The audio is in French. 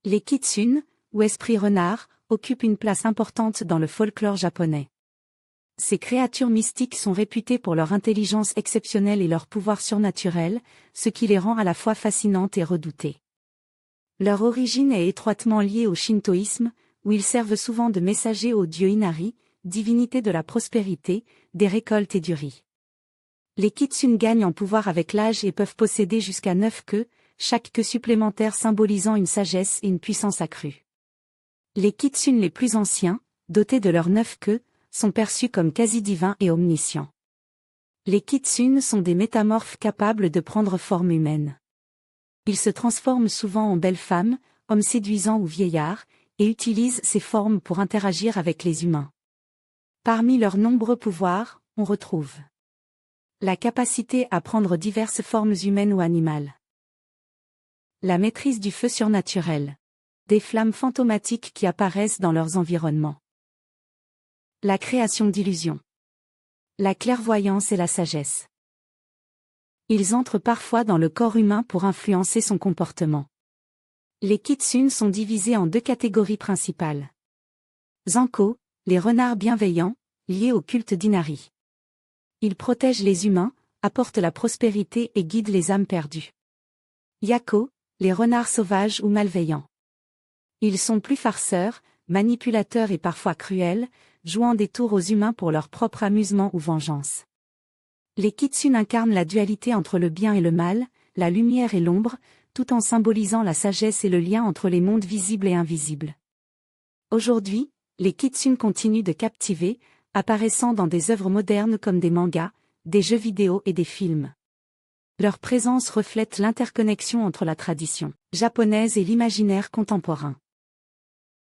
Les kitsune, ou esprits renards, occupent une place importante dans le folklore japonais. Ces créatures mystiques sont réputées pour leur intelligence exceptionnelle et leur pouvoir surnaturel, ce qui les rend à la fois fascinantes et redoutées. Leur origine est étroitement liée au shintoïsme, où ils servent souvent de messagers au dieu Inari, divinité de la prospérité, des récoltes et du riz. Les kitsune gagnent en pouvoir avec l'âge et peuvent posséder jusqu'à 9 queues, chaque queue supplémentaire symbolisant une sagesse et une puissance accrue. Les kitsune les plus anciens, dotés de leurs 9 queues, sont perçus comme quasi-divins et omniscients. Les kitsune sont des métamorphes capables de prendre forme humaine. Ils se transforment souvent en belles femmes, hommes séduisants ou vieillards, et utilisent ces formes pour interagir avec les humains. Parmi leurs nombreux pouvoirs, on retrouve la capacité à prendre diverses formes humaines ou animales. La maîtrise du feu surnaturel. Des flammes fantomatiques qui apparaissent dans leurs environnements. La création d'illusions. La clairvoyance et la sagesse. Ils entrent parfois dans le corps humain pour influencer son comportement. Les kitsune sont divisés en 2 catégories principales. Zanko, les renards bienveillants, liés au culte d'Inari. Ils protègent les humains, apportent la prospérité et guident les âmes perdues. Yako, les renards sauvages ou malveillants. Ils sont plus farceurs, manipulateurs et parfois cruels, jouant des tours aux humains pour leur propre amusement ou vengeance. Les kitsune incarnent la dualité entre le bien et le mal, la lumière et l'ombre, tout en symbolisant la sagesse et le lien entre les mondes visibles et invisibles. Aujourd'hui, les kitsune continuent de captiver, apparaissant dans des œuvres modernes comme des mangas, des jeux vidéo et des films. Leur présence reflète l'interconnexion entre la tradition japonaise et l'imaginaire contemporain.